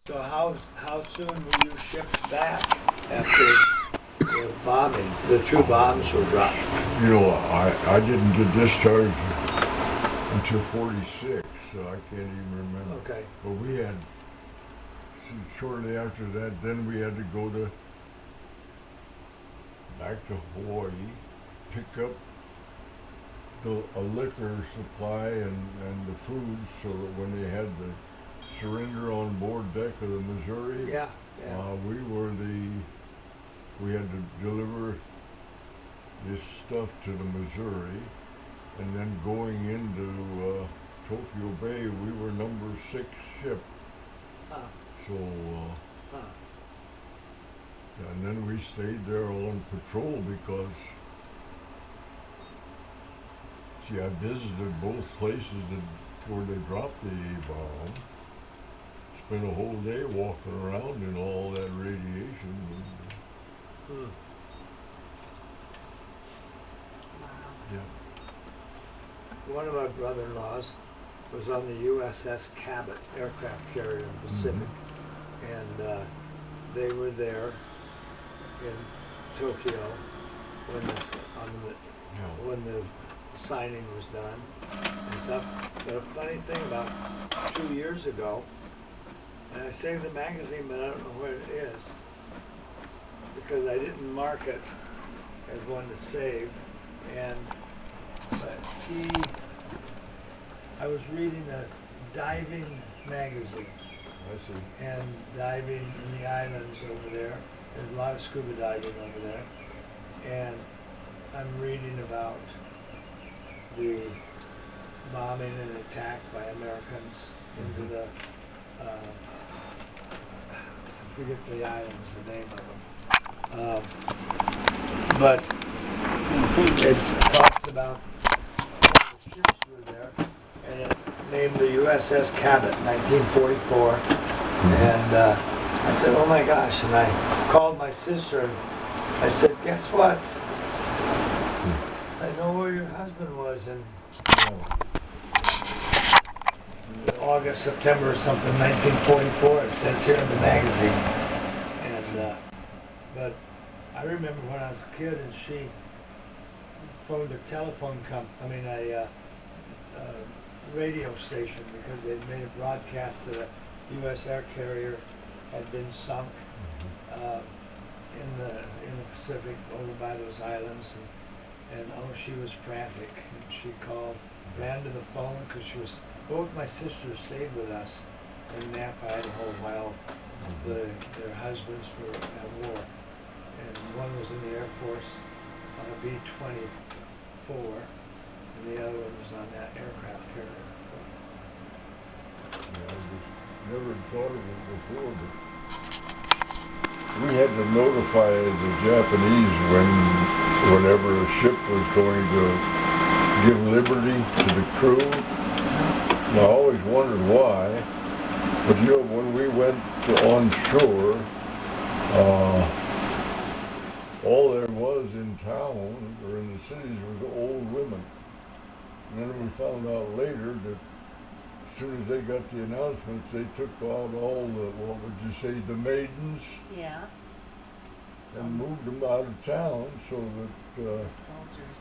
So how soon were you shipped back after the bombing, the two bombs were dropped? You know, I didn't get discharged until 46, so I can't even remember. Okay. But we had, shortly after that, then we had to go back to Hawaii, pick up a liquor supply and the food so that when they had the surrender on board deck of the Missouri, Yeah. we had to deliver this stuff to the Missouri, and then going into Tokyo Bay, we were number 6 ship. Huh. So, Huh. and then we stayed there on patrol because, see, I visited both places where they dropped the A-bomb. Spent a whole day walking around in all that radiation. Hmm. Yeah. One of my brother-in-laws was on the USS Cabot aircraft carrier in the Pacific, and they were there in Tokyo when the signing was done and stuff. But a funny thing about 2 years ago, and I saved the magazine, but I don't know where it is because I didn't mark it as one to save. But I was reading a diving magazine, I see. and diving in the islands over there. There's a lot of scuba diving over there, and I'm reading about the bombing and attack by Americans into the I forget the islands, the name of them. But it talks about the ships were there, and it named the USS Cabot, 1944. And I said, oh my gosh, and I called my sister and I said, guess what? I know where your husband was in August, September or something, 1944, it says here in the magazine. And, but I remember when I was a kid and she phoned a telephone company, a radio station, because they'd made a broadcast that a U.S. air carrier had been sunk in the Pacific over by those islands, and she was frantic, and she ran to the phone because both my sisters stayed with us in Napa, Idaho, while their husbands were at war, and one was in the Air Force on a B-24, and the other one was on that aircraft carrier. Yeah, I just never thought of it before, but we had to notify the Japanese whenever a ship was going to give liberty to the crew. And I always wondered why, but you know, when we went on shore, all there was in town or in the cities was old women. And then we found out later that as soon as they got the announcements, they took out all the, what would you say, the maidens? Yeah. And moved them out of town so that Soldiers.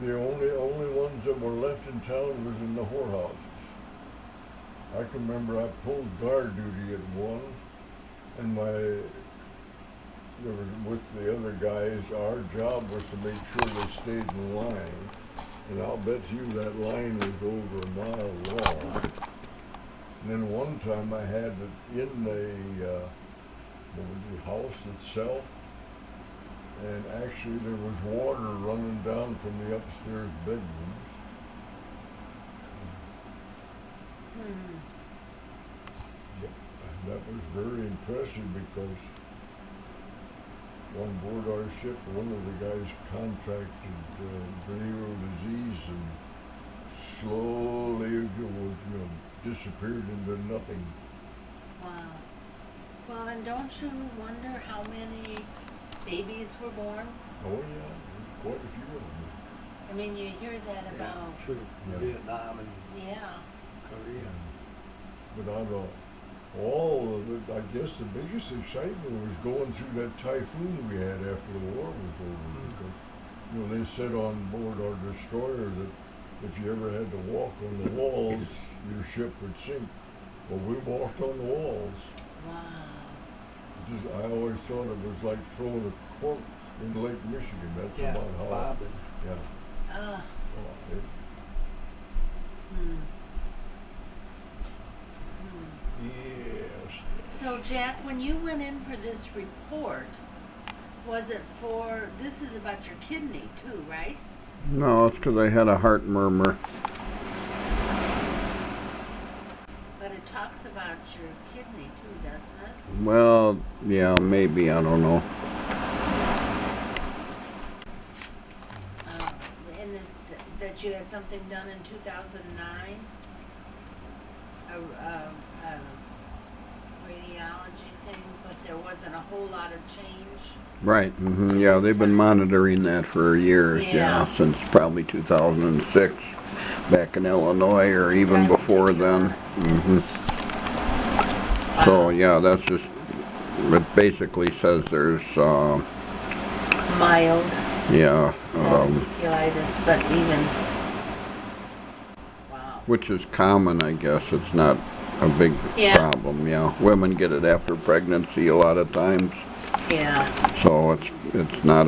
the only ones that were left in town was in the whorehouses. I can remember I pulled guard duty at one, and with the other guys, our job was to make sure they stayed in line. And I'll bet you that line was over a mile long. And then one time I had it in the house itself, and actually there was water running down from the upstairs bedrooms. Yep. And that was very impressive because on board our ship, one of the guys contracted venereal disease and slowly disappeared into nothing. Wow. Well, and don't you wonder how many babies were born? Oh yeah, there's quite a few of them. I mean, you hear that about, True. Yeah. Vietnam and yeah. Korea. But All of it, I guess the biggest excitement was going through that typhoon we had after the war was over. Because, you know, they said on board our destroyer that if you ever had to walk on the walls, your ship would sink. Well, we walked on the walls. Wow. I always thought it was like throwing a cork in Lake Michigan. That's Yeah, about how. bobbing. Yeah. Ugh. Oh, Hmm. Hmm. yes. So Jack, when you went in for this report, was it for, this is about your kidney too, right? No, it's because I had a heart murmur. But it talks about your kidney too, doesn't it? Well, yeah, maybe, I don't know. And that you had something done in 2009? A radiology thing, but there wasn't a whole lot of change? Right, yeah, they've been monitoring that for years, Yeah. since probably 2006, back in Illinois, or even Right, before to be then. honest. So, yeah, that's just, it basically says there's, Mild yeah, diverticulitis, but even, wow. which is common, I guess. It's not a big Yeah. problem, yeah. Women get it after pregnancy a lot of times, Yeah. so it's not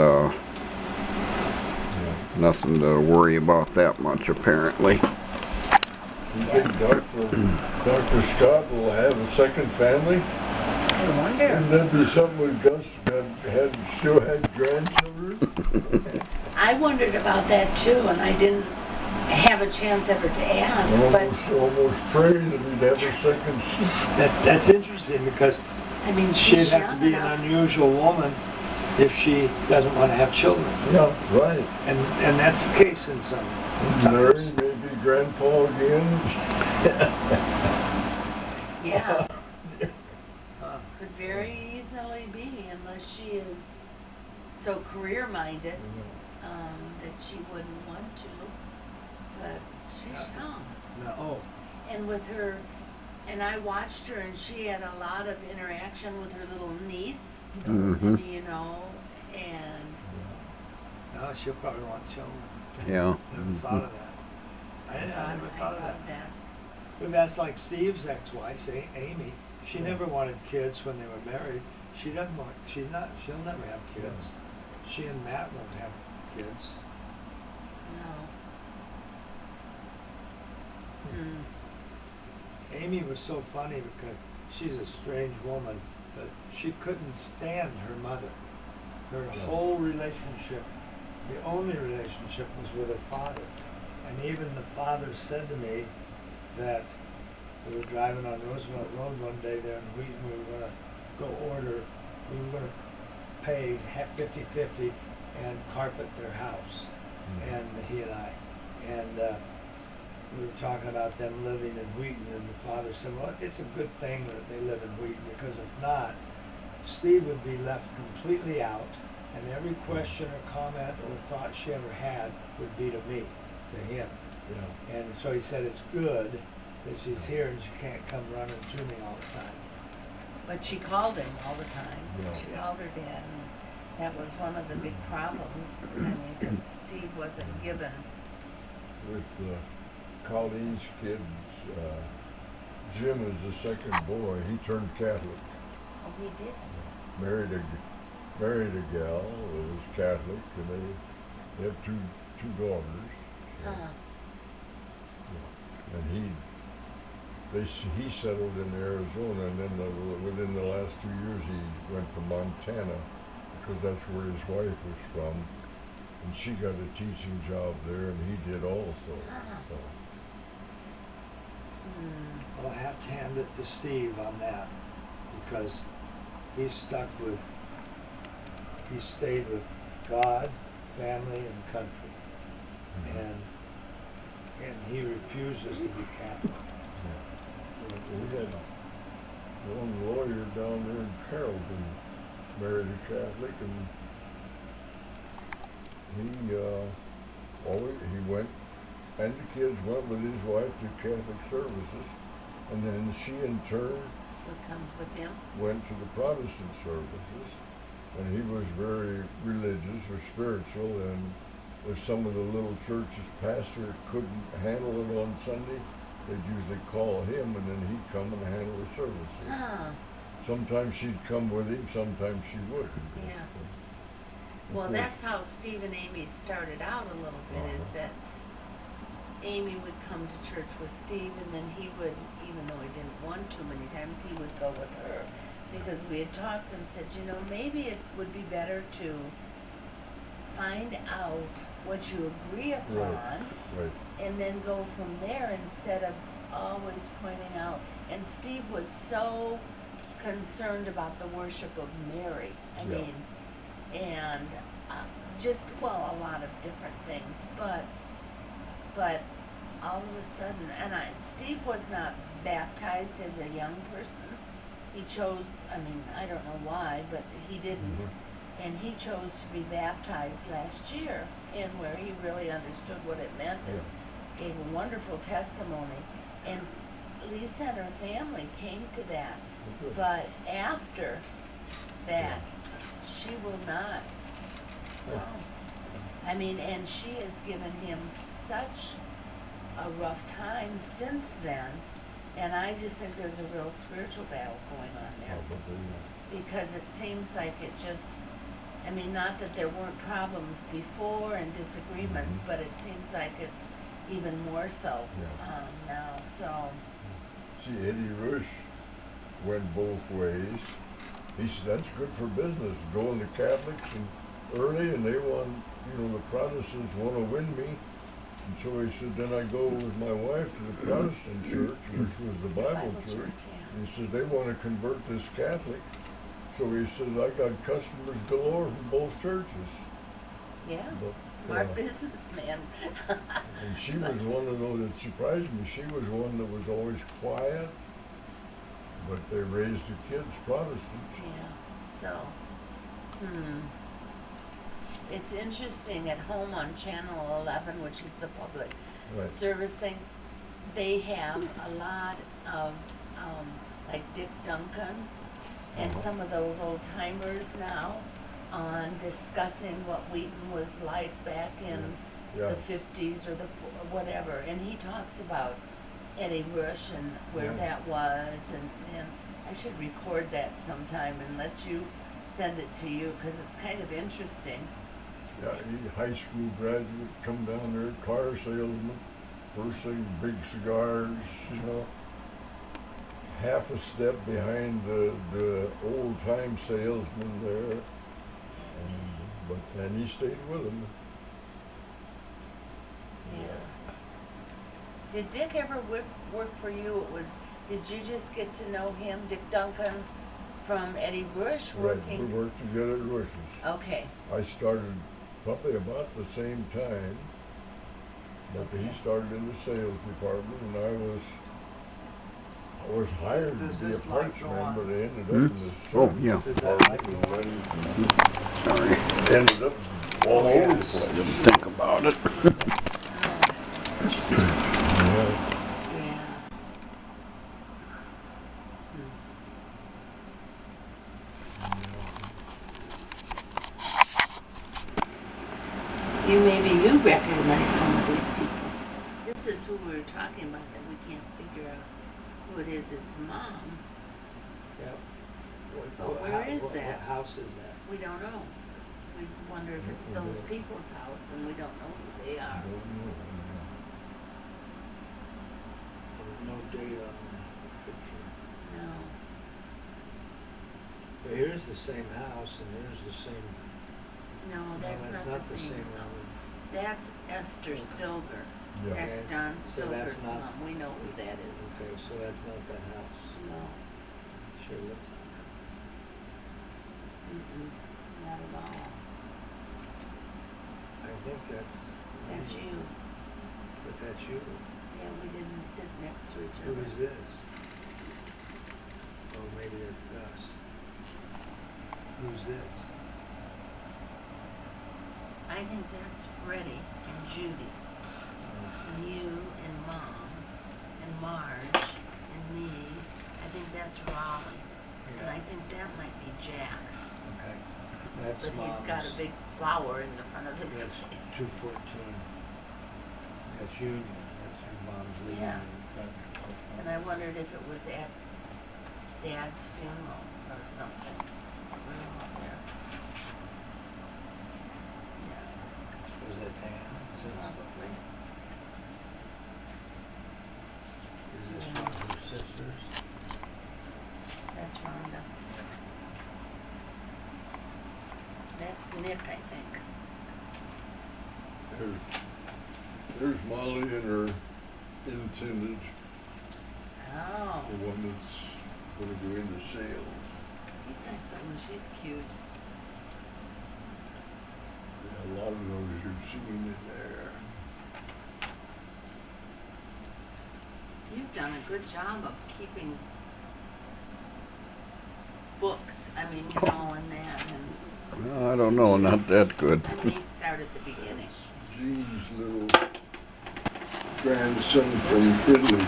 nothing to worry about that much, apparently. You think Dr. Scott will have a second family? I wonder. Wouldn't that be something with Gus still had grandchildren? I wondered about that too, and I didn't have a chance ever to ask, but Almost pray that he'd have a second son. That's interesting because I mean, she'd she's have young to be enough. an unusual woman if she doesn't want to have children. Yeah, right. And that's the case in some Mary, times. maybe Grandpa again. Yeah. Could very easily be, unless she is so career-minded that she wouldn't want to. But she's young. No, oh, And with her, and I watched her, and she had a lot of interaction with her little niece, Mm-hmm, you know, and no, she'll probably want children. yeah. Never thought of that. I never thought of that. that. But that's like Steve's ex-wife, Amy. She never wanted kids when they were married. She doesn't want. She'll never have kids. She and Matt won't have kids. No. Hmm. Amy was so funny because she's a strange woman, but she couldn't stand her mother. Her whole relationship, the only relationship, was with her father. And even the father said to me that we were driving on Roosevelt Road one day there in Wheaton. We were going to we were going to pay 50-50 and carpet their house, and he and I. And we were talking about them living in Wheaton, and the father said, well, it's a good thing that they live in Wheaton, because if not, Steve would be left completely out, and every question or comment or thought she ever had would be to me, to him. Yeah. And so he said it's good that she's here and she can't come running to me all the time. But she called him all the time. Yeah. She called her dad, and that was one of the big problems. I mean, because Steve wasn't given. With Colleen's kids, Jim is the second boy. He turned Catholic. Oh, he did. Married a gal that was Catholic, and they have two daughters. Huh. And he settled in Arizona, and then within the last 2 years he went to Montana, because that's where his wife was from, and she got a teaching job there, and he did also. So. Hmm. Well, I have to hand it to Steve on that, because he stayed with God, family, and country, and he refuses to be Catholic. We had one lawyer down there in Carrollton married a Catholic, and he went, and the kids went with his wife to Catholic services, and then she in turn would come with him? went to the Protestant services, and he was very religious or spiritual, and if some of the little churches' pastor couldn't handle it on Sunday, they'd usually call him, and then he'd come and handle the services. Huh, Sometimes she'd come with him, sometimes she wouldn't. yeah. Of Well, course, that's how Steve and Amy started out a little bit, is that Amy would come to church with Steve, and then he would, even though he didn't want to many times, he would go with her. Because we had talked and said, you know, maybe it would be better to find out what you agree upon, right. and then go from there instead of always pointing out. And Steve was so concerned about the worship of Mary. I Yeah. mean, and just, well, a lot of different things, but all of a sudden, and Steve was not baptized as a young person. He chose, I mean, I don't know why, but he didn't. Mhm. And he chose to be baptized last year, and where he really understood what it meant and gave a wonderful testimony. And Lisa and her family came to that. Good. But after that, she will not. Yeah. I mean, and she has given him such a rough time since then. And I just think there's a real spiritual battle going on there. Probably, Because it seems like it just, I mean, not that there weren't problems before and disagreements, Mhm. but it seems like it's even more so Yeah. now. So, See, Eddie Rush went both ways. He said, that's good for business, going to Catholics and early, and they want, you know, the Protestants want to win me. And so he said, then I go with my wife to the Protestant church, which was the Bible church. yeah. And he said, they want to convert this Catholic. So he said, I got customers galore from both churches. Yeah, But, smart businessman. And she was one of those that surprised me. She was one that was always quiet, but they raised the kids Protestant. Yeah, so, it's interesting at home on Channel 11, which is the public Right. service thing, they have a lot of, like Dick Duncan and Uh-huh. some of those old timers now on discussing what Wheaton was like back in Yeah. the 50s or whatever. And he talks about Eddie Rush and where Yeah. that was. And I should record that sometime and let you send it to you because it's kind of interesting. Yeah, he high school graduate, come down there, car salesman, first thing, big cigars, you know. Half a step behind the old time salesman there. And he stayed with him. Yeah. Did Dick ever work for you? Did you just get to know him, Dick Duncan, from Eddie Bush Right, working? we worked together at Rush's. Okay. I started probably about the same time, but Okay. he started in the sales department, and I was hired Does to be a this light parts go man, on? but I ended up Hmm? in the Oh, service yeah. Did that light department, go on? and Sorry, then ended up all over the place. didn't think about it. Yeah. Yeah. You recognize some of these people. This is who we were talking about that we can't figure out who it is. It's Mom. Yep. But where is that? What house is that? We don't know. We wonder if it's those people's house and we don't know who they are. There's no date on the picture. No. But here's the same house and here's the same. No, that's not the same. one. That's Esther Stilger. Yeah. That's Okay. Don So Stilger's that's not- mom. We know who that is. Okay, so that's not that house. No. Sure looks like Mm-mm. Not at all. it. I think that's. That's you. But that's you. Yeah, we didn't sit next to each Who other. is this? Oh, maybe that's Gus. Who's this? I think that's Freddie and Judy and you and Mom and Marge and me I think that's Raleigh, and I think that might be Jack. Okay. That's But Mom's. he's got a big flower in the front of his That's face. 214. That's Union. That's your mom's leaving. Yeah. in front. And I wondered if it was at Dad's funeral or something. We're all there. Yeah, Was that tan? probably. Is this one of her sisters? That's Rhonda. That's Nick, I think. There's Molly and her intended, Oh, the one that's gonna go into sales. he's nice looking. She's cute. Yeah, a lot of those you've seen in there. You've done a good job of keeping books. I mean, you know, and that. And Well, I don't know, not that good. I mean, he started at the beginning. Jean's little grandson from Italy. Oh,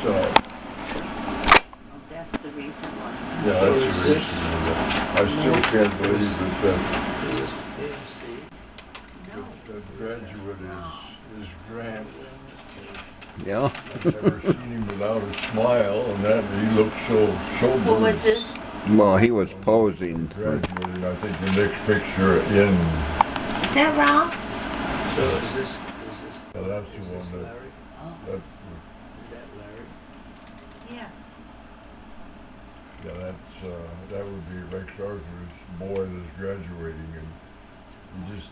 So, well, that's the recent one. yeah, that's the reason. I still can't believe that Steve. No. that graduate is Grant. Yeah? I've never seen him without a smile, and that he looked so sober. Who was this? Well, he was posing. Graduated, I think the next picture in. Is that Ralph? So is this Well, that's the is one this that, Larry? Oh, that, Is that Larry? yes. yeah, that would be Rex Arthur's boy that's graduating, and he just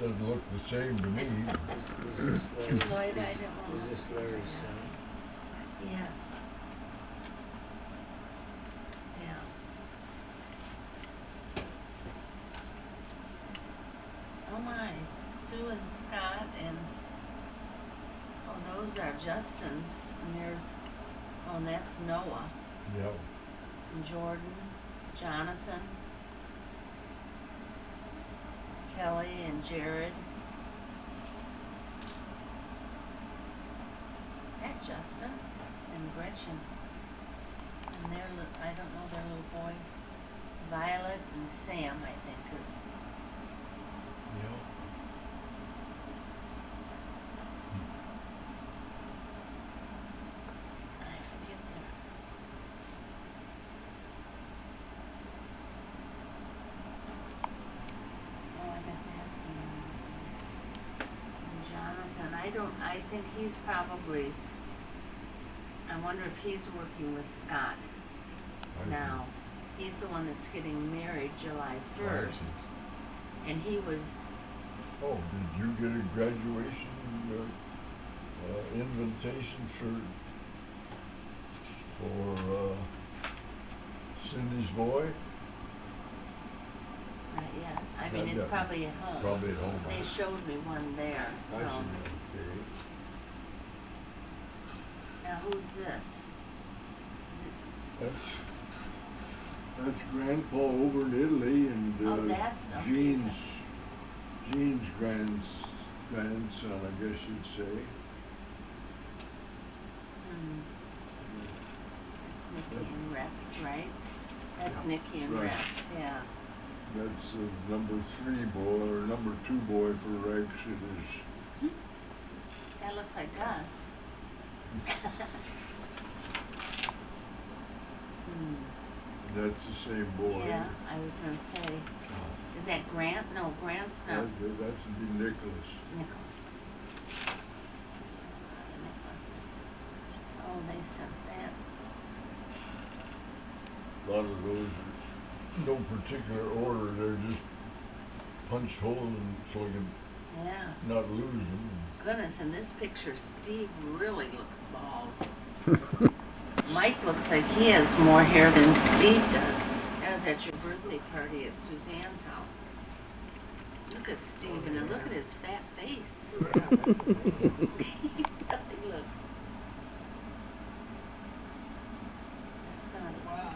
doesn't look the same to me. Is this Larry? Lloyd, I don't know. Is this Larry's son? Yes. Yeah. Oh my, Sue and Scott and, oh, those are Justin's, and there's, oh, and that's Noah, Yeah, and Jordan, Jonathan, Kelly and Jared. Is that Justin and Gretchen? And their I don't know their little boys. Violet and Sam, I think, is yeah. I forget their. Oh, I got Nancy and Jonathan. I think he's probably, I wonder if he's working with Scott now. He's the one that's getting married July 1st. And he was, Oh, did you get a graduation invitation for Cindy's boy? not yet. I mean, Not it's yet. probably at home. Probably at home. They showed me one there, I so. see. Okay. Now, who's this? That's Grandpa over in Italy, and Oh, that's okay. Jean's grandson, I guess you'd say. That's Nikki and Rex, right? That's Yeah. Nikki and Right. Rex, yeah. That's number 3 boy, or number 2 boy for Rex. It is. That looks like us. That's the same boy. Yeah, I was gonna say, is that Grant? No, Grant's not. That's the Nicholas. Nicholas. Nicholas's. Oh, they sent that. A lot of those are no particular order. They're just punched holes in so we can Yeah. not lose them. Goodness, in this picture, Steve really looks bald. Mike looks like he has more hair than Steve does. That was at your birthday party at Suzanne's house. Look at Steve, and then look at his fat face. Yeah, that's amazing. He really looks. That's not. Wow.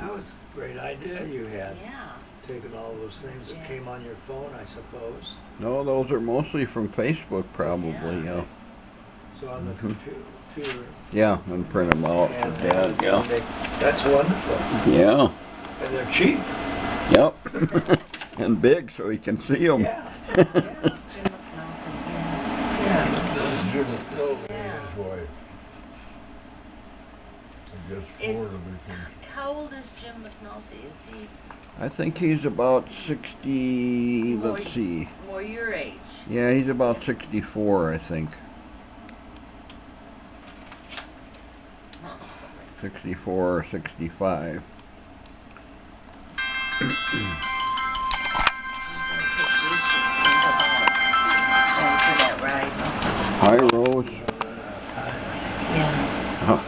That was a great idea you had. Yeah. Taking all those things that Yeah. came on your phone, I suppose. No, those are mostly from Facebook, probably, Yeah. yeah. So on the computer. Yeah, and print them out And, for Dad, yeah. That's wonderful. Yeah, And they're cheap. yep. And big so he can see them. Yeah. Jim McNulty, yeah. That's Jim McNulty Yeah. and his wife. I guess Is- Florida because How old is Jim McNulty? Is he I think he's about 60, let's see. more your age? Yeah, he's about 64, I think. 64 or 65. Hi, Rose. Yeah. Huh.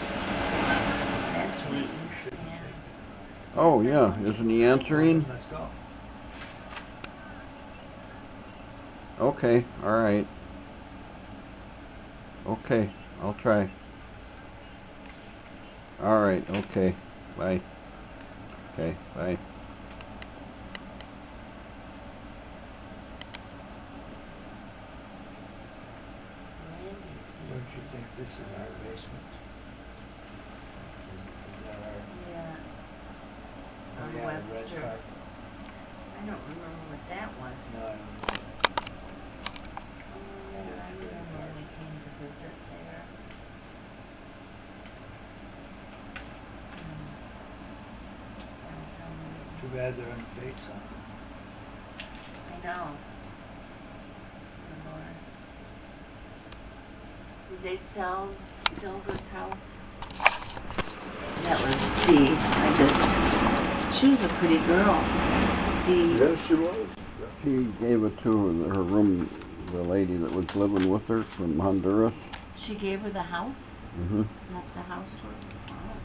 That's Wheaton. Yeah. Oh, yeah, isn't he answering? Let's go. Okay, alright. Okay, I'll try. Alright, okay, bye. Okay, bye. Randy's Don't you think this is our basement? Is that our? Yeah. Oh, On yeah, the red Webster. carpet. I don't remember what that was. No, I don't know. Oh, yeah, I remember when we came to visit there. Downtown Wheaton. Too bad there aren't dates on it. I know. Dolores. Did they sell Stilger's house? That was Dee. She was a pretty girl. Dee. yes, she was. She gave it to her room, the lady that was living with her from Honduras. She gave her the house? Mm-hmm. Left the house to her? Wow.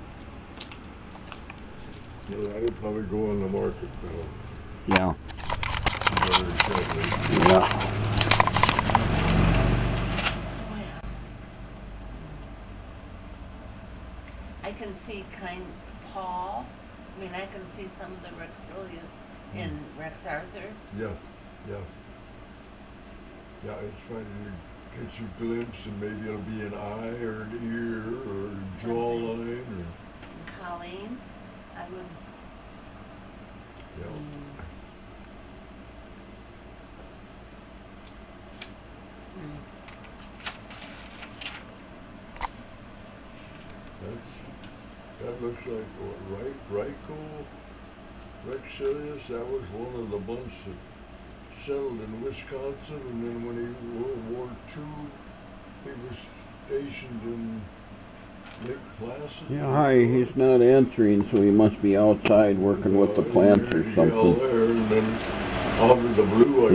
Well, that'll probably go on the market now. Yeah, Very shortly. yeah. Oh, yeah. I can see Paul. I mean, I can see some of the Rexilius in Rex Arthur. Yeah, yeah. Yeah, it's trying to get you a glimpse and maybe it'll be an eye or an ear or a jawline or, And Colleen, I would. yeah. Mm. That looks like what, Rexilius, that was one of the bunch that settled in Wisconsin, and then when he World War II, he was stationed in Lake Placid. Yeah, hi, he's not answering, so he must be outside working with the plants or Yell something. there, and then out of the blue,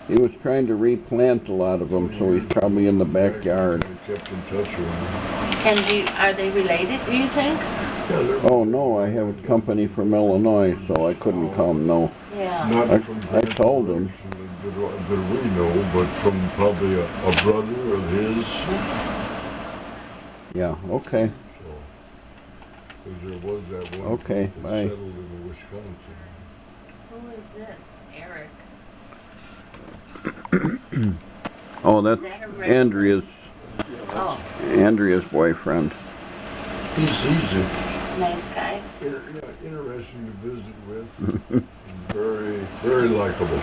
He was trying to replant a lot of them, so he's probably in the backyard. I kept in touch with him. And are they related, do you think? Yeah, they're Oh no, I have company from Illinois, so I couldn't come, no. Yeah. not from I told him. that we know, but from probably a brother of his. Yeah, okay. So, 'cause there was that one Okay, that bye. settled in Wisconsin. Who is this? Eric. Oh, that's Is that a Rex? Andrea's Oh, boyfriend. He's a nice guy. interesting to visit with. And very, very likable.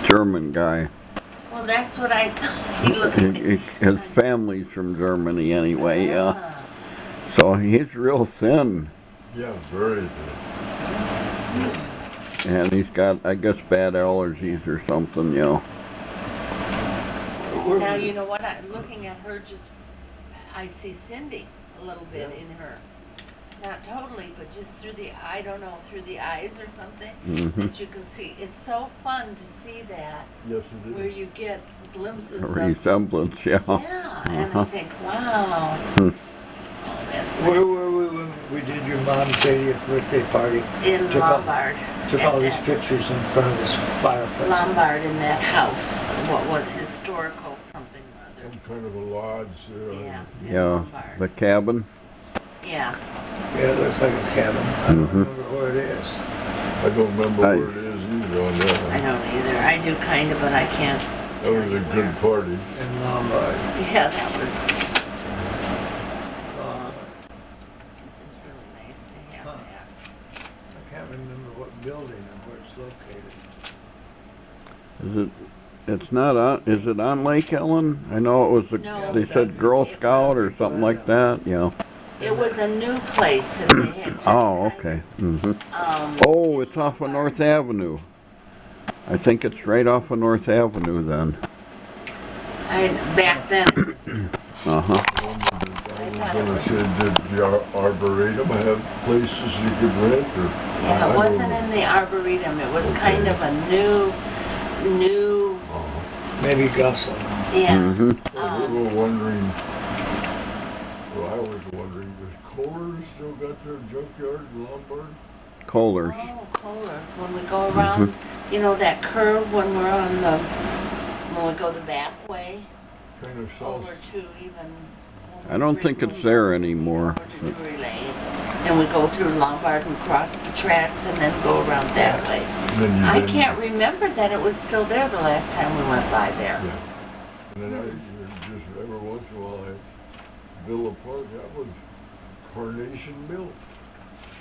German guy. Well, that's what I thought. He looked like. His family's from Germany anyway, yeah. Ah. So he's real thin. Yeah, very good. And he's got, I guess, bad allergies or something, you know. Now, you know what, looking at her, I see Cindy a little bit in her. Not totally, but just through the eyes or something, Mhm. that you can see. It's so fun to see that, Yes, it where is. you get glimpses A of, resemblance, yeah. yeah, and I Uh-huh. think, wow. Hmm. Oh, that's Where nice. were we when we did your mom's 80th birthday party? In Took all- Lombard. Took at all these that pictures in front of this fireplace. Lombard in that house, what was historical something or other. Some kind of a lodge there. Yeah, in Yeah, Lombard. the cabin. Yeah, Yeah, it looks like a cabin. I don't Mhm. remember where it is. I don't remember I- where it is either on that I one. don't either. I do kind of, but I can't. That was a good party. in Lombard. Yeah, that was, Lombard. this is really nice to have Huh. that. I can't remember what building and where it's located. Is it, it's not on, is it on Lake Ellen? I know it was, No. they said Girl Scout or something like that, yeah. It was a new place that they had just Oh, kind okay. of, Oh, it's off of North Avenue. I think it's right off of North Avenue then. back then it was, Uh-huh. I was gonna say, did the Arboretum have places you could rent or? yeah, I it don't wasn't know. in the Arboretum, it was Okay. kind of a new, Uh-huh. Maybe Gus will know. yeah. Mm-hmm. Well, we were wondering, well, I was wondering, does Kohler still got their junkyard in Lombard? Kohler's. Oh, Kohler, when we go around, you know that curve when we're on the, when we go the back way, Kind of south. over to even. I don't think it's there anymore. Over to Drury Lane, and we go through Lombard and cross the tracks and then go around that way. And then you I then- can't remember that it was still there the last time we went by there. Yeah. And then just every once in a while, Villa Park, that was Carnation Milk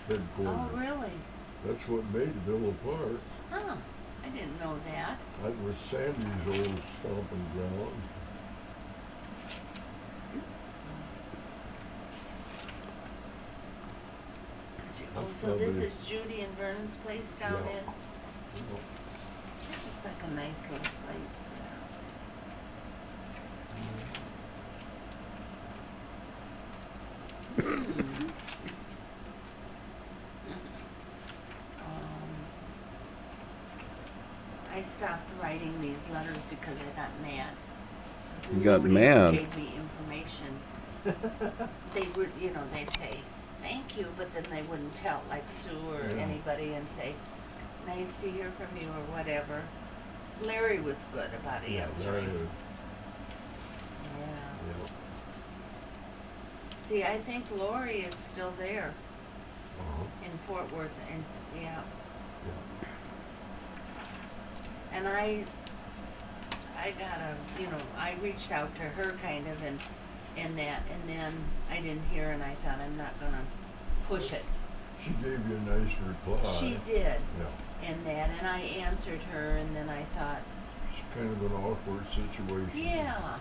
headquarters. Oh, really? That's what made Villa Park. Huh, I didn't know that. That was Sandy's old stomping ground. Oh, That's so this probably- is Judy and Vernon's place down Yeah. in, it looks like a nice little place there. I stopped writing these letters because I got mad. 'Cause You got nobody mad? gave me information. They would, you know, they'd say, thank you, but then they wouldn't tell, like Sue or Yeah. anybody, and say, nice to hear from you, or whatever. Larry was good about answering. That is, Yeah. yeah. See, I think Lori is still there Uh-huh. in Fort Worth, and, yeah. Yeah. And I gotta, you know, I reached out to her kind of and that, and then I didn't hear, and I thought I'm not gonna push it. She gave you a nice reply. She did, Yeah. and that, and I answered her, and then I thought, It's kind of an awkward situation. yeah.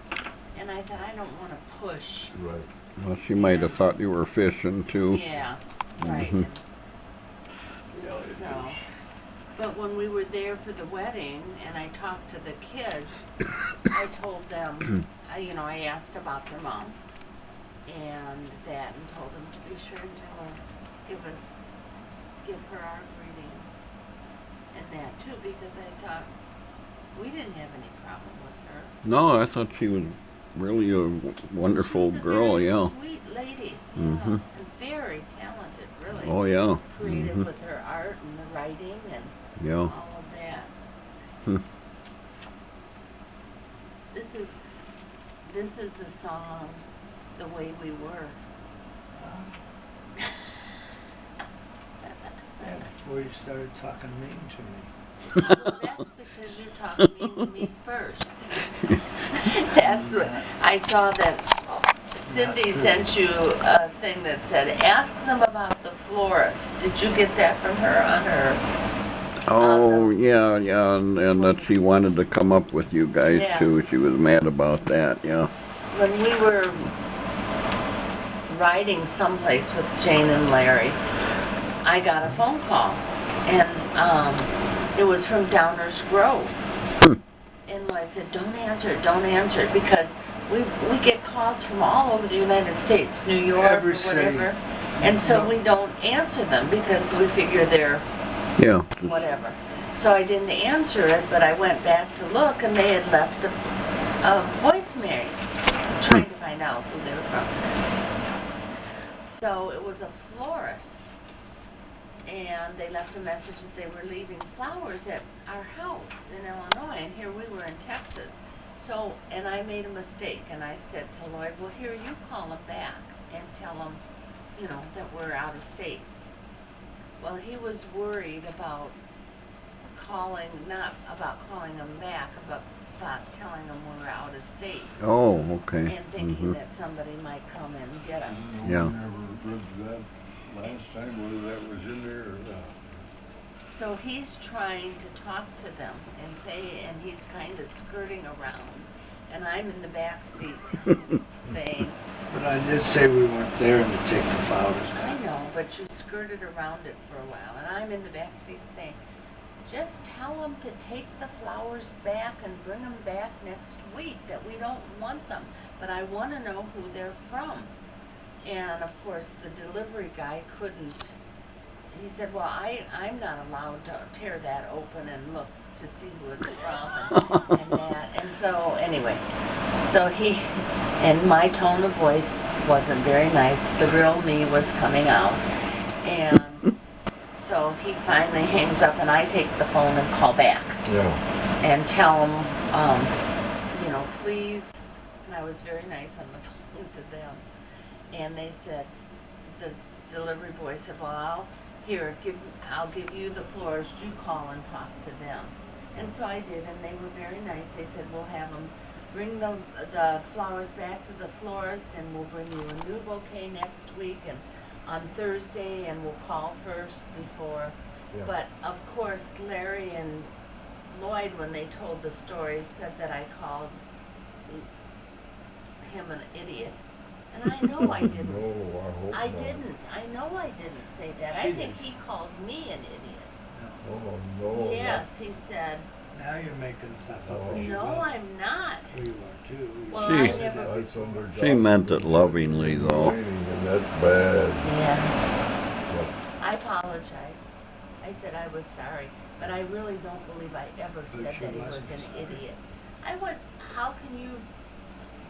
And I thought, I don't wanna push. Right. Well, she might have thought you were fishing too. Yeah, right. Mhm. Yeah, it So, is. but when we were there for the wedding and I talked to the kids, I told them, you know, I asked about their mom and that, and told them to be sure and tell her, give her our greetings and that too, because I thought we didn't have any problem with her. No, I thought she was really a wonderful She was a girl, very yeah. sweet lady, yeah, Mhm. and very talented, really. Oh, yeah. Creative Mhm. with her art and the writing and Yeah. all of that. Hmm. This is the song, The Way We Were. Yeah, before you started talking mean to me. Well, that's because you talked mean to me first. That's what, I saw that Cindy sent you a thing that said, ask them about the florist. Did you get that from her on her? Oh, yeah, yeah, and that she wanted to come up with you guys Yeah. too. She was mad about that, yeah. When we were riding someplace with Jane and Larry, I got a phone call, and it was from Downers Grove. And Lloyd said, don't answer it, because we get calls from all over the United States, New York Every or city. whatever, and so we don't answer them because we figure they're Yeah. whatever. So I didn't answer it, but I went back to look, and they had left a voicemail trying to find out who they were from. So it was a florist, and they left a message that they were leaving flowers at our house in Illinois, and here we were in Texas. So, and I made a mistake, and I said to Lloyd, well, here, you call them back and tell them, you know, that we're out of state. Well, he was worried about calling, not about calling them back, but telling them we're out of state Oh, okay. and thinking Mhm. that somebody might come and get us. Yeah. We never read that last time, whether that was in there or not. So he's trying to talk to them and say, and he's kind of skirting around, and I'm in the back seat saying, But I did say we weren't there to take the flowers I back. know, but you skirted around it for a while, and I'm in the back seat saying, just tell them to take the flowers back and bring them back next week, that we don't want them, but I want to know who they're from. And of course, the delivery guy couldn't. He said, well, I'm not allowed to tear that open and look to see who it's from and that. And so, anyway, so he, and my tone of voice wasn't very nice. The real me was coming out. And so he finally hangs up and I take the phone and call back Yeah. and tell him, you know, please. And I was very nice on the phone to them. And they said, the delivery boy said, well, I'll give you the florist, you call and talk to them. And so I did, and they were very nice. They said, we'll have them bring the flowers back to the florist, and we'll bring you a new bouquet next week, and on Thursday, and we'll call first before. Yeah. But of course, Larry and Lloyd, when they told the story, said that I called him an idiot. And I know I didn't. No, I hope I not. didn't. I know I didn't say that. I think he called me an idiot. Oh, no. Yes, he said, Now you're making stuff up Oh. as you no, go. I'm not. Well, you are too. Well, I said never- that That's before. under She meant it gossip. lovingly, though. And that's bad. Yeah. But I apologize. I said I was sorry, but I really don't believe I ever But said she that he was wasn't an sorry. idiot. How can you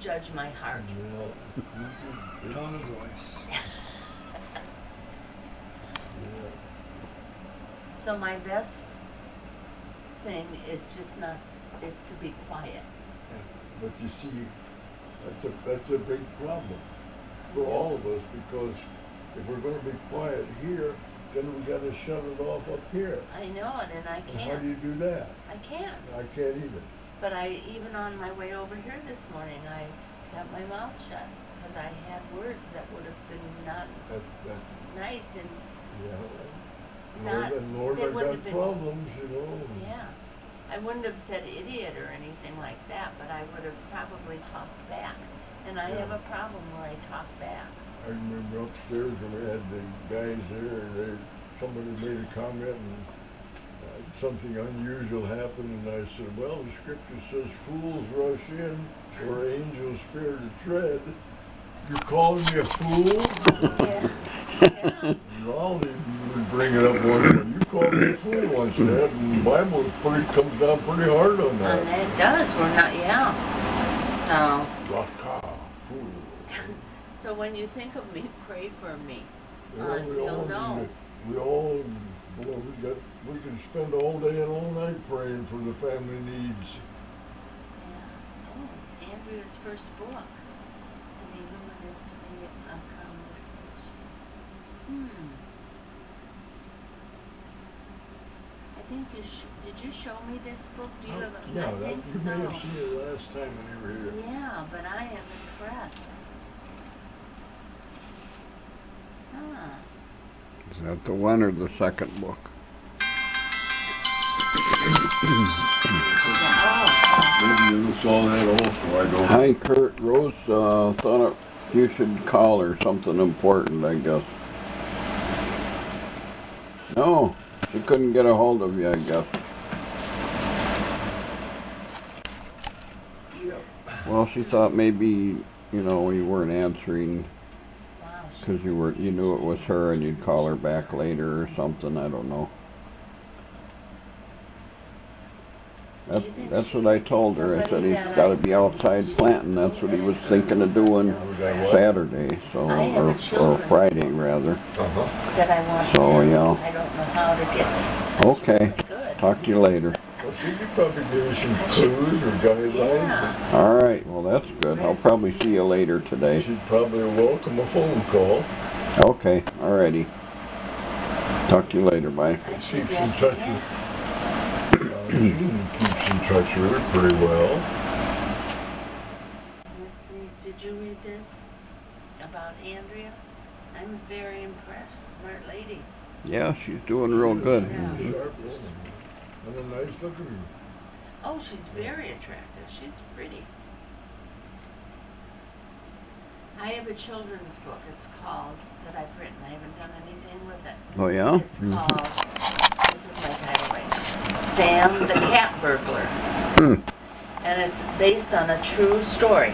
judge my heart? well, Tone of voice. yeah. So my best thing is just not, is to be quiet. But you see, that's a big problem for all of us, because if we're gonna be quiet here, then we gotta shut it off up here. I know it, and I And how do you can't. do that? I can't. I can't either. But even on my way over here this morning, I got my mouth shut because I had words that would have been not That, nice and yeah. Not- Lord, they I wouldn't got have been- problems, you know. yeah. I wouldn't have said idiot or anything like that, but I would have probably talked back. And I have Yeah. a problem where I talk back. I remember upstairs when we had the guys there, and somebody made a comment, and something unusual happened, and I said, well, the scripture says fools rush in, or angels fear to tread. You calling me a fool? Yeah. Yeah. Well, you would bring it up once, you called me a fool once, Dad, and the Bible comes down pretty hard on And that. it does. We're not, yeah. Raka, fool. So when you think of me, pray for me. Well, we You'll all know. need it. We all, boy, we can spend all day and all night praying for the family needs. Yeah. Oh, Andrea's first book. To be human is to be a conversation. I think did you show me this book? Do you have a, Yeah, I think you so. may have seen it last time when you were here. Yeah, but I am impressed. Huh. Is that the one or the second book? Oh, Maybe you saw that also, I don't. Hi, Kurt. Rose thought you should call her something important, I guess. No, she couldn't get a hold of you, I guess. Well, she thought maybe, you know, you weren't answering wow. because you knew it was her and you'd call her back later or something. I don't know. Do you think That's she what I could be told her. I said somebody he's that got to be outside planting. That's what he was thinking of doing Saturday, so I have a or children's Friday book. rather. Uh-huh. That I want So, to. yeah. I don't know how to get. That's Okay. really good. Talk to you later. Well, she could probably give you some I should- clues or guidelines. Yeah. All right. Well, that's good. I'll probably see you later today. She'd probably welcome a phone call. Okay. All righty. Talk to you later. Bye. I should Keeps get in touch yeah. with, Gene keeps in touch with her pretty well. Let's see, did you read this about Andrea? I'm very impressed, smart lady. Yeah, she's doing real good. Yeah. She's a sharp woman. And a nice looking. Oh, she's very attractive. She's pretty. I have a children's book. It's called, that I've written. I haven't done anything with it. Oh, yeah? It's called, this is my title right, Sam the Cat Burglar. Hmm. And it's based on a true story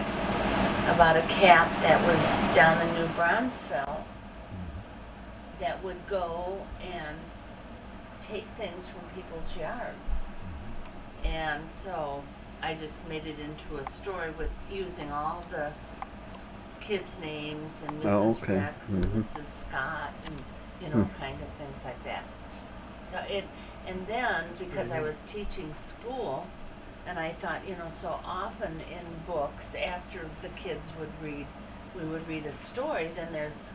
about a cat that was down in New Braunfels that would go and take things from people's yards. And so I just made it into a story with using all the kids' names and Mrs. Oh, okay. Rex and Mhm. Mrs. Scott and, you know, kind of things like that. So and then because I was teaching school, and I thought, you know, so often in books, after the kids would read, we would read a story, then there's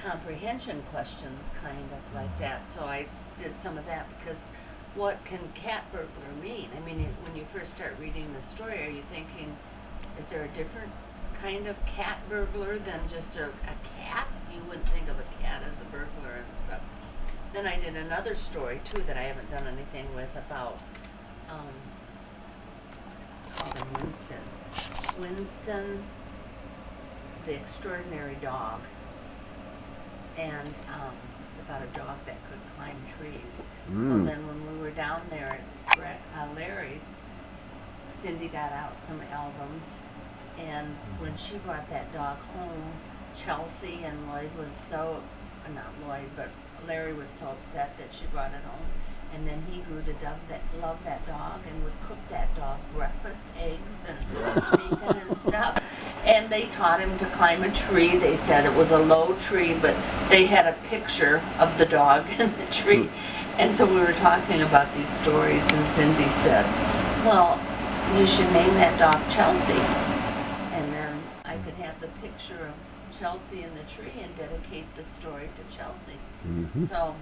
comprehension questions kind of like that. So I did some of that because what can cat burglar mean? I mean, when you first start reading the story, are you thinking, is there a different kind of cat burglar than just a cat? You wouldn't think of a cat as a burglar and stuff. Then I did another story too that I haven't done anything with about called him Winston. Winston, the extraordinary dog. And it's about a dog that could climb trees. Well, Mm. then when we were down there at Larry's, Cindy got out some albums, and when she brought that dog home, Chelsea and Lloyd was so, not Lloyd, but Larry was so upset that she brought it home. And then he grew to love that dog and would cook that dog breakfast, eggs, and bacon and stuff. And they taught him to climb a tree. They said it was a low tree, but they had a picture of the dog in the tree. And so we were talking about these stories, and Cindy said, well, you should name that dog Chelsea. And then I could have the picture of Chelsea in the tree and dedicate the story to Chelsea. Mhm. So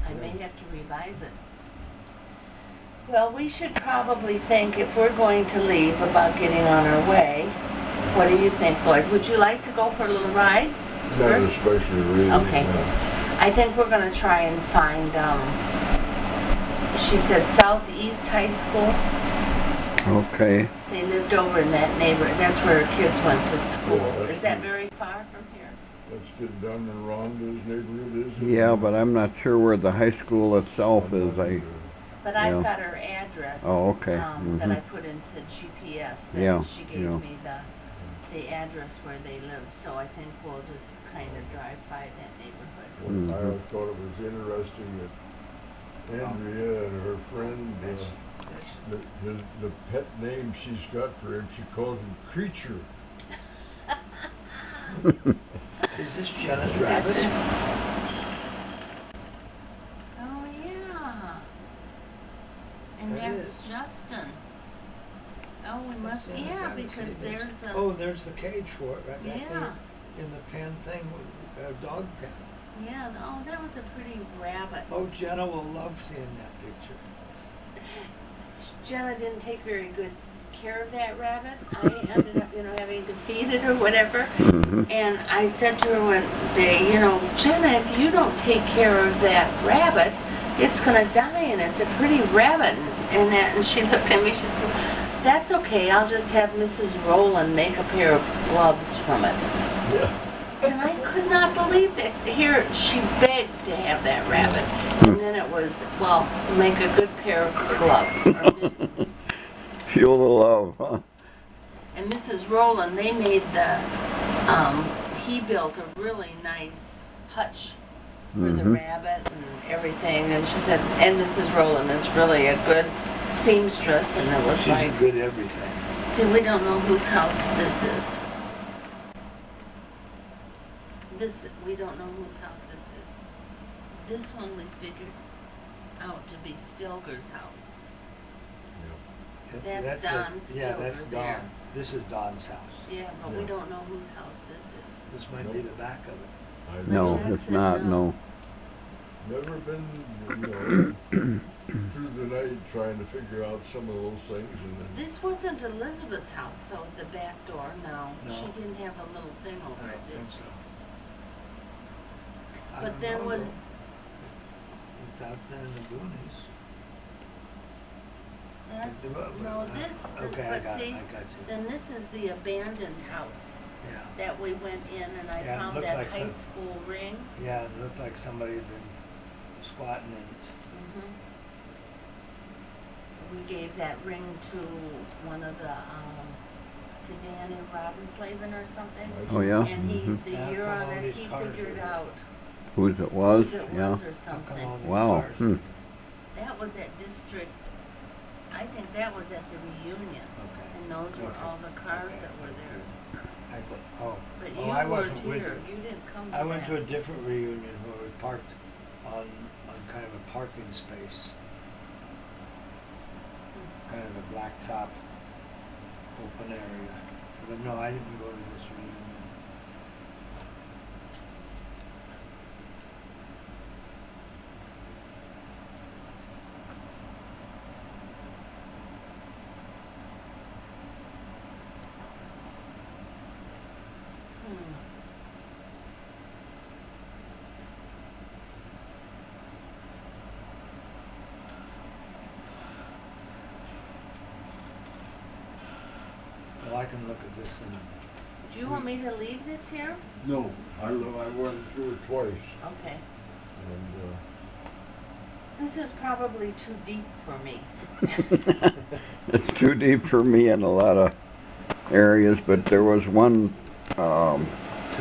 I may have to revise it. Well, we should probably think, if we're going to leave, about getting on our way. What do you think, Lloyd? Would you like to go for a little ride Not first? especially really. Okay. I think we're going to try and find, she said Southeast High School. Okay. They lived over in that neighborhood. That's where her kids went to school. Yeah, that's Is that good. very far from here? Let's get down in Rhonda's neighborhood, is it? Yeah, but I'm not sure where the high school itself is. But I've Yeah. got her address. Oh, okay. That I Mhm. put into GPS. That Yeah, she gave yeah. me the address where they live. So I think we'll just kind of drive by that neighborhood. Well, I Mhm. always thought it was interesting that Andrea and her friend, the pet name she's got for him, she calls him Creature. Is this Jenna's That's it. rabbit? Oh yeah. And That that's is. Justin. Oh, we must. Jenna's Yeah, rabbit. because See, there's the. Oh, there's the cage for it right back Yeah. there in the pen thing, dog pen. Yeah. Oh, that was a pretty rabbit. Oh, Jenna will love seeing that picture. Jenna didn't take very good care of that rabbit. I ended up, having to feed it or whatever. Mhm. And I said to her one day, Jenna, if you don't take care of that rabbit, it's gonna die, and it's a pretty rabbit. And she looked at me. She said, "That's okay. I'll just have Mrs. Rowland make a pair of gloves from it." Yeah. And I could not believe it. Here, she begged to have that rabbit. And then it was, well, make a good pair of gloves or mittens. Feel the love, huh? And Mrs. Rowland, they made he built a really nice hutch for the Mhm. rabbit and everything. And she said, and Mrs. Rowland is really a good seamstress. And it was She's like, a good everything. see, we don't know whose house this is. We don't know whose house this is. This one we figured out to be Stilger's house. That's Don Yeah, Stilger that's Don. there. This is Don's house. Yeah, but we Yeah. don't know whose house this is. This might be the back of it. I No, Jack it's said not, no. no. never been, through the night trying to figure out some of those things and then. This wasn't Elizabeth's house, so the back door, no. No. She didn't have a little thing I over don't it, did think she? so. I But don't there know, was, though. It's out there in the boonies. that's, Well, no, this, Okay, I but got see, it, I got you. then this is the abandoned house Yeah, that we went in and I Yeah, it found looked that like high some- school ring. yeah, it looked like somebody had been squatting in it. Mhm. We gave that ring to one of the, to Danny Robinslaven or something. Oh, yeah? And he, Mhm. the Yeah, year come on on, it, these he cars figured are- out Whose it was? whose it Yeah. was or How come something. all these Wow. cars are Hmm. here? That was at District, I think that was at the reunion. Okay. And those were Okay. all the cars Okay. that were there. I thought, oh. But Oh, you I weren't wasn't with here, you. you didn't come to I went to a that. different reunion where we parked on kind of a parking space. Kind of a blacktop open area. But no, I didn't go to this reunion. Hmm. Well, I can look at this and, Do you want me to leave this here? No, I went through it twice Okay. and, This is probably too deep for me. It's too deep for me in a lot of areas, but there was one, to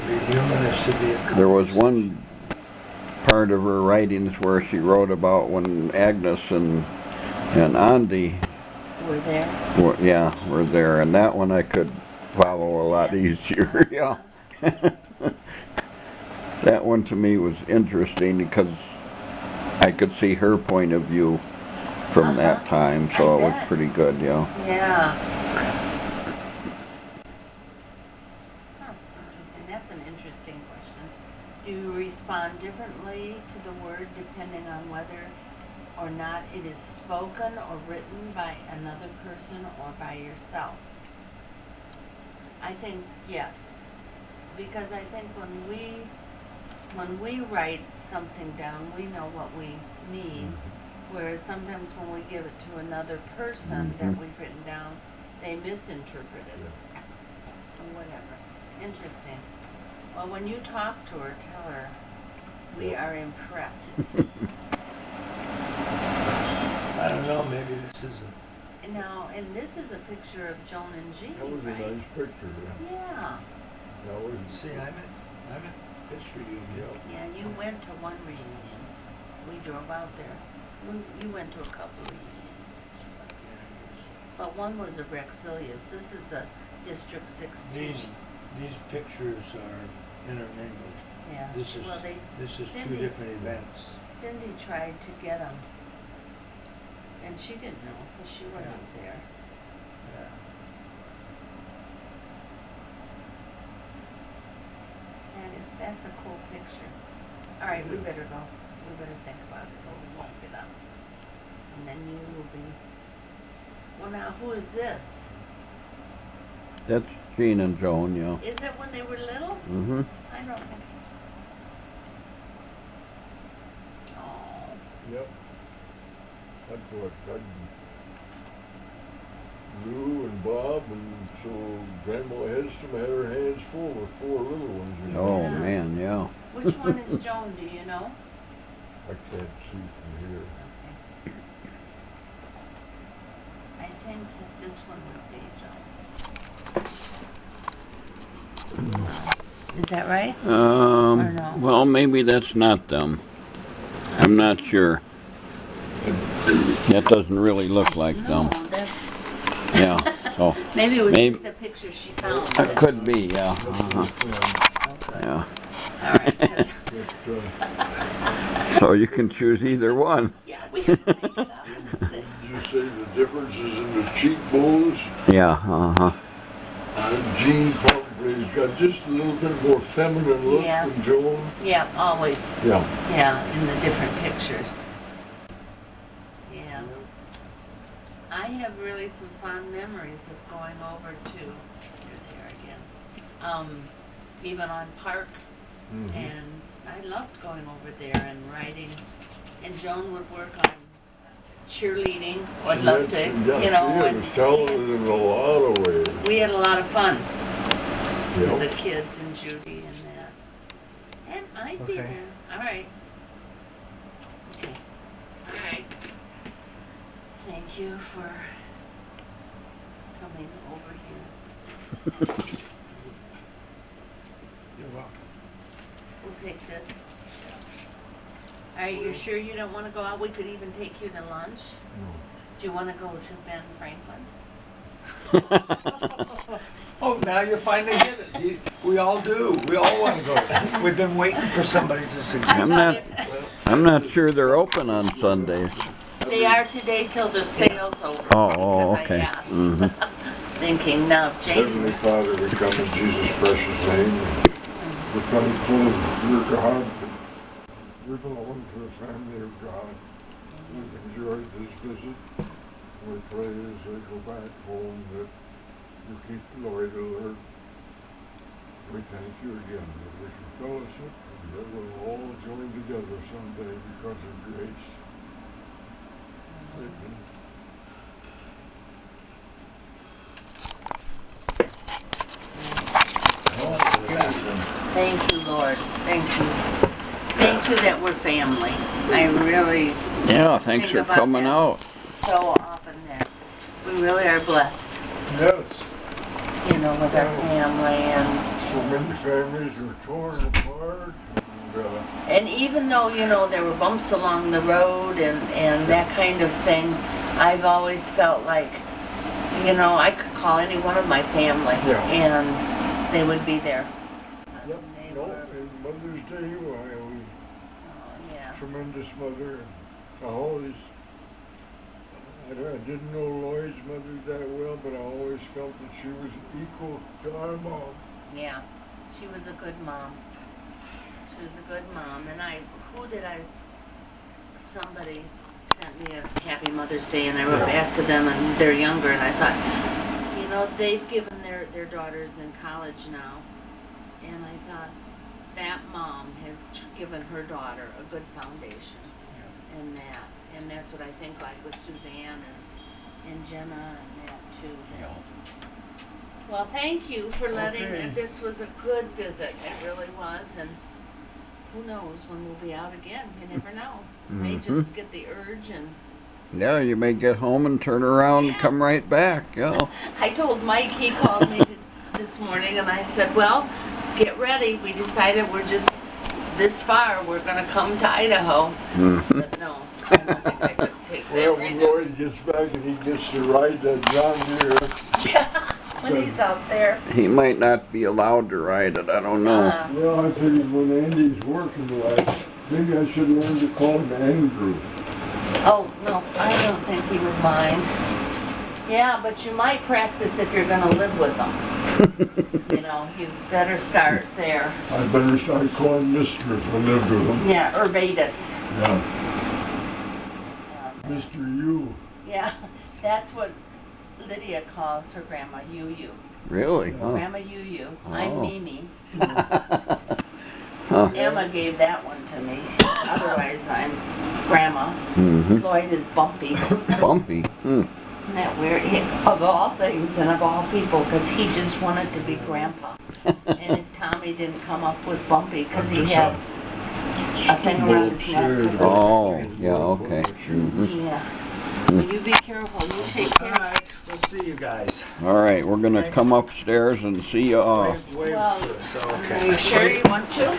be human is to be a there was one part of her writings where she wrote about when Agnes and Andy We're there. were there, and that one I could follow a lot easier, yeah. That one to me was interesting because I could see her point of view from that time, so I it was bet. pretty good, yeah. Yeah. Huh, interesting. That's an interesting question. Do you respond differently to the word depending on whether or not it is spoken or written by another person or by yourself? I think yes, because I think when we write something down, we know what we mean, whereas sometimes when we give it to another person that Mhm. we've written down, they misinterpret it or whatever. Interesting. Well, when you talk to her, tell her we are impressed. I don't know, maybe this is Now, and this is a picture of Joan and Jean, that was a right? nice picture, yeah. Yeah. That was, see, I'm at this reunion. Yeah, you went to one reunion. We drove out there. You went to a couple reunions, actually. But one was a Rexilius. This is a District 16. These pictures are intermingled. Yeah. This is, Well, this is two Cindy- different events. Cindy tried to get them. And she didn't know because she wasn't there. Yeah. That's a cool picture. All right, we better go. We better think about it or we won't get up. And then you will be, well now, who is this? That's Jean and Joan, yeah. Is it when they were little? Mm-hmm. I don't think. Oh, yep. That's what, Lou and Bob, and so Grandma Heston had her hands full with 4 little ones. You know? Oh, Yeah. man, yeah. which one is Joan, do you know? I can't see from here. Okay. I think that this one would be Joan. Is that right? Or no? Well, maybe that's not them. I'm not sure. That doesn't really look like No, them. that's, Yeah, so, maybe it was Maybe- just a picture she found. it could be, yeah. Uh-huh. Okay. Yeah. All right, 'cause- But, So you can choose either one. yeah, we have to make it up. That's it. did you say the differences in the cheekbones? Yeah, uh-huh. Jean probably he's got just a little bit more feminine look Yeah. than Joan. Yeah, always. Yeah. Yeah, in the different pictures. Yeah. I have really some fond memories of going over to, here they are again, even on Park, Mhm. and I loved going over there and riding, and Joan would work on cheerleading, would love to, you know, She and was talented in a lot of ways. we had a lot of fun, Yep. the kids and Judy and that. And I'd be Okay. there, all right. Okay, all right. Thank you for coming over here. You're welcome. We'll take this. All right, you're sure you don't want to go out? We could even take you to lunch. Do you want to go to Ben Franklin? Oh, now you finally get it. We all do. We all want to go. We've been waiting for somebody to suggest. I'm not sure they're open on Sundays. They are today till the sale's over. Oh, because okay. I asked. Mhm. Thinking now, if Heavenly Jamie. Father, we come in Jesus' precious name. We're thankful you're God. We belong to the family of God. We've enjoyed this visit. We pray as they go back home that you keep Lloyd alert. We thank you again that we can fellowship and that we'll all join together someday because of grace. Amen. Thank you, Lord. Thank you. Thank you that we're family. I really Yeah, thanks think for about coming that out. so often that we really are blessed, Yes, you know, with our family so many families are torn apart and even though, you know, there were bumps along the road and that kind of thing, I've always felt like, you know, I could call any one of my family Yeah. and they would be there. Yep. They No, were, and Mother's Day, I was oh, yeah. tremendous mother. I always, I didn't know Lloyd's mother that well, but I always felt that she was equal to our mom. Yeah, she was a good mom. She was a good mom, and somebody sent me a Happy Mother's Day, and I wrote back to them, and they're younger, and I thought, you know, they've given their daughters in college now, and I thought, that mom has given her daughter a good foundation, and that's what I think like with Suzanne and Jenna and that too. Well, thank you for letting, Okay. this was a good visit, it really was, and who knows when we'll be out again, you never know. May just get the urge and, Yeah, you may get home and turn around and Yeah. come right back, yeah. I told Mike, he called me this morning and I said, well, get ready, we decided we're just this far, we're gonna come to Idaho. Mhm. But no, I don't think I could take Well, that when right Lloyd gets back and he gets to ride that John Deere, when he's out there. He might not be allowed to ride it, I don't know. well, I figured when Andy's working right, maybe I should learn to call him Andrew. Oh, no, I don't think he would mind. Yeah, but you might practice if you're gonna live with them. You know, you better start there. I better start calling Mr. if I live with him. Yeah, Urbatus. Yeah. Mr. U. Yeah, that's what Lydia calls her grandma, Yu. Really? Huh. Grandma Yu. I'm Oh. Mimi. Huh. Emma gave that one to me. Otherwise, I'm Grandma. Mm-hmm. Lloyd is Bumpy. Bumpy. Hmm. Isn't that weird? Of all things and of all people, because he just wanted to be Grandpa. And if Tommy didn't come up with Bumpy, because he had a thing around his neck. 'cause of Oh, surgery. yeah, okay. Mhm. Yeah. Well, you be careful. You take All care. right, we'll see you guys. All right, we're gonna Thanks. come upstairs and see you off. Wait Well, for us, Are okay. you sure you want to?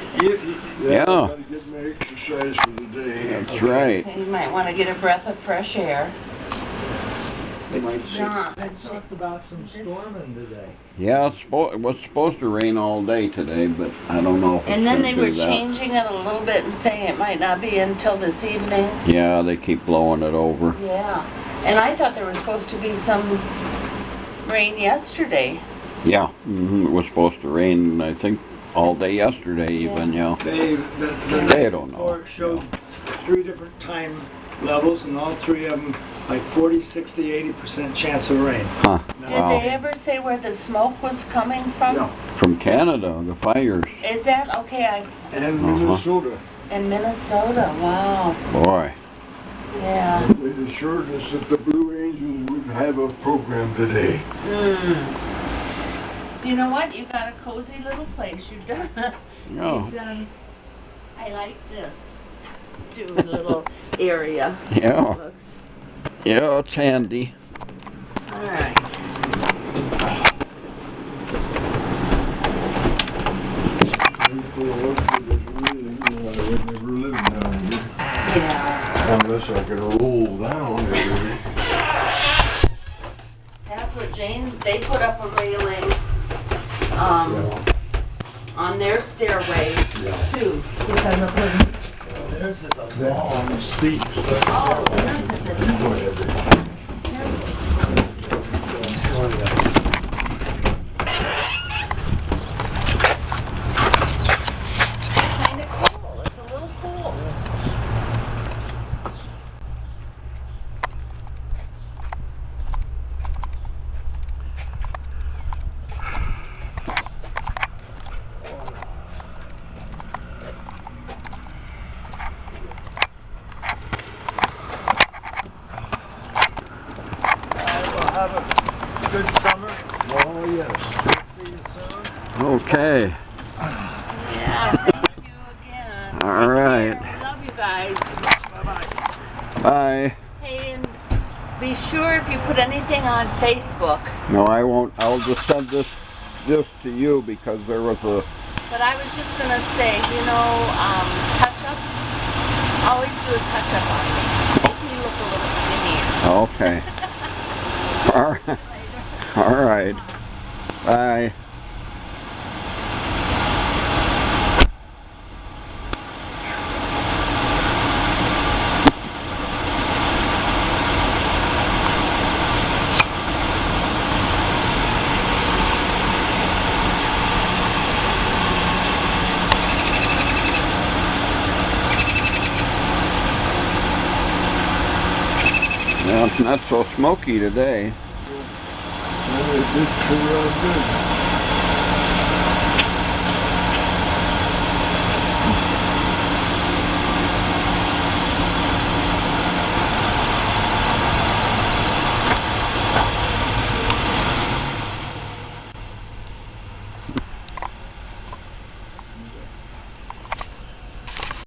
Yeah. I gotta get my exercise for the day. That's right. You might want to get a breath of fresh air. John, I talked about some storming today. Yeah, it was supposed to rain all day today, but I don't know if it's and then gonna they were do that. changing it a little bit and saying it might not be until this evening. Yeah, they keep blowing it over. Yeah. And I thought there was supposed to be some rain yesterday. Yeah, it was supposed to rain, I think, all day yesterday even, yeah. The They night don't know. before it showed 3 different time levels, and all 3 of them like 40, 60, 80% chance of rain. Huh, Did wow. they ever say where the smoke was coming from? No. From Canada, the fires. Is that okay? And Minnesota. In Minnesota, wow. Boy, Yeah. They assured us that the Blue Angels would have a program today. You know what? You've got a cozy little place. You've done. yeah, You've done. I like this. Little area. yeah, Looks. yeah, it's handy. All right. I would never live down here Yeah. unless I could roll down every. That's what Jane. They put up a railing. On their stairway too, because of the. Theirs is a long, steep Oh, theirs is a. Kind of cool. It's a little cool. Have a good summer. Oh, yes. See you soon. Okay, Yeah. Thank you again. all Take right. care. We love you guys. Bye-bye. Bye. Hey, and be sure if you put anything on Facebook. No, I won't. I'll just send this to you because there was a. But I was just gonna say, touch-ups. Always do a touch-up on me. Make me look a little skinnier. Okay. All right. All right. Bye. Well, it's not so smoky today. Well, it did clear out good.